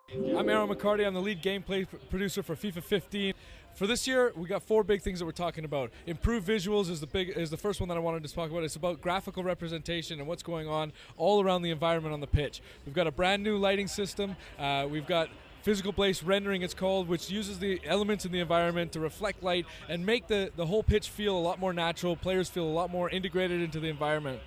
I'm McHardy. I'm the lead gameplay producer for FIFA 15. For this year, we got four big things that we're talking about. Improved visuals is the first one that I wanted to talk about. It's about graphical representation and what's going on all around the environment on the pitch. We've got a brand new lighting system. We've got physical-based rendering, it's called, which uses the elements in the environment to reflect light and make the whole pitch feel a lot more natural. Players feel a lot more integrated into the environment.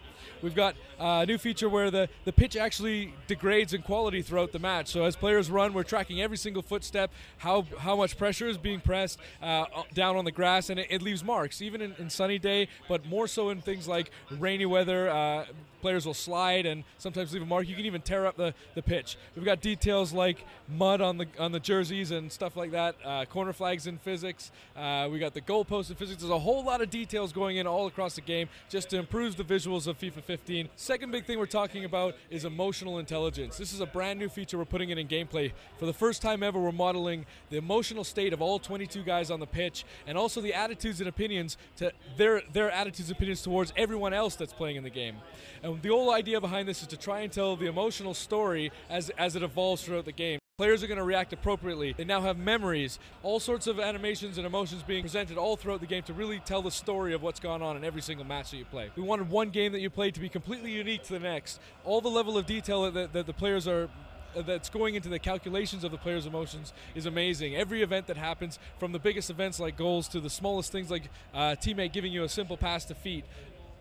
We've got a new feature where the pitch actually degrades in quality throughout the match. So as players run, we're tracking every single footstep, how much pressure is being pressed down on the grass, and it leaves marks, even in sunny day, but more so in things like rainy weather. Players will slide and sometimes leave a mark. You can even tear up the pitch. We've got details like mud on the jerseys and stuff like that, corner flags in physics. We got the goalposts in physics. There's a whole lot of details going in all across the game just to improve the visuals of FIFA 15. Second big thing we're talking about is emotional intelligence. This is a brand new feature we're putting in gameplay. For the first time ever, we're modeling the emotional state of all 22 guys on the pitch and also the attitudes and opinions to their attitudes and opinions towards everyone else that's playing in the game. And the whole idea behind this is to try and tell the emotional story as it evolves throughout the game. Players are going to react appropriately. They now have memories, all sorts of animations and emotions being presented all throughout the game to really tell the story of what's gone on in every single match that you play. We wanted one game that you played to be completely unique to the next. All the level of detail that the players are that's going into the calculations of the players' emotions is amazing. Every event that happens, from the biggest events like goals to the smallest things like a teammate giving you a simple pass to feet.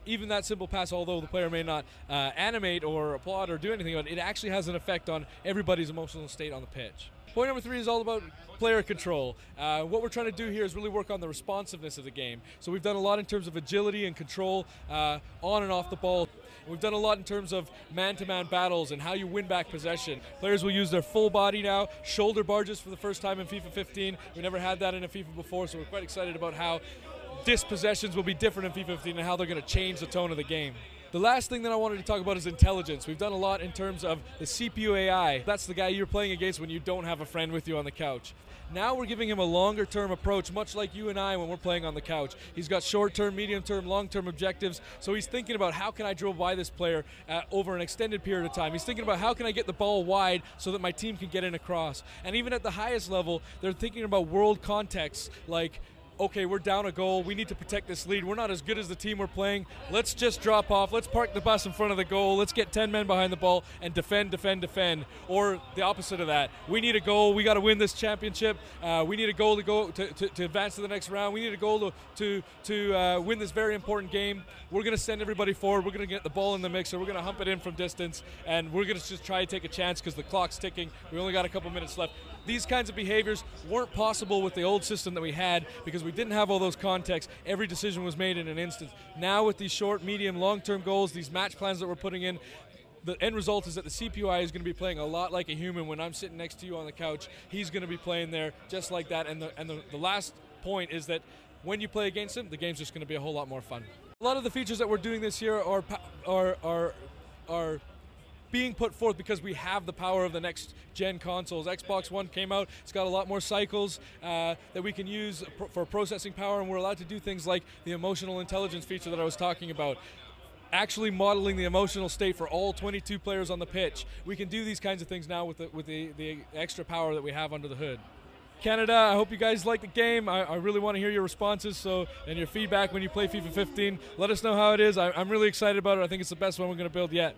Even that simple pass, although the player may not animate or applaud or do anything about it, it actually has an effect on everybody's emotional state on the pitch. Point number 3 is all about player control. What we're trying to do here is really work on the responsiveness of the game. So we've done a lot in terms of agility and control on and off the ball. We've done a lot in terms of man-to-man battles and how you win back possession. Players will use their full body now, shoulder barges for the first time in FIFA 15. We never had that in a FIFA before, so we're quite excited about how dispossessions will be different in FIFA 15 and how they're going to change the tone of the game. The last thing that I wanted to talk about is intelligence. We've done a lot in terms of the CPU AI. That's the guy you're playing against when you don't have a friend with you on the couch. Now we're giving him a longer-term approach, much like you and I when we're playing on the couch. He's got short-term, medium-term, long-term objectives, so he's thinking about how can I dribble by this player over an extended period of time. He's thinking about how can I get the ball wide so that my team can get in across. And even at the highest level, they're thinking about world contexts like, okay, we're down a goal, we need to protect this lead, we're not as good as the team we're playing, let's just drop off, let's park the bus in front of the goal, let's get 10 men behind the ball and defend. Or the opposite of that, we need a goal, we got to win this championship, we need a goal to advance to the next round, we need a goal to win this very important game. We're going to send everybody forward, we're going to get the ball in the mixer, we're going to hump it in from distance, and we're going to just try to take a chance because the clock's ticking, we only got a couple minutes left. These kinds of behaviors weren't possible with the old system that we had because we didn't have all those contexts. Every decision was made in an instant. Now with these short, medium, long-term goals, these match plans that we're putting in, the end result is that the CPUI is going to be playing a lot like a human. When I'm sitting next to you on the couch, he's going to be playing there just like that. And the last point is that when you play against him, the game's just going to be a whole lot more fun. A lot of the features that we're doing this year are being put forth because we have the power of the next gen consoles. Xbox One came out, it's got a lot more cycles that we can use for processing power, and we're allowed to do things like the emotional intelligence feature that I was talking about. Actually modeling the emotional state for all 22 players on the pitch. We can do these kinds of things now with the extra power that we have under the hood. Canada, I hope you guys like the game. I really want to hear your responses and your feedback when you play FIFA 15. Let us know how it is. I'm really excited about it. I think it's the best one we're going to build yet.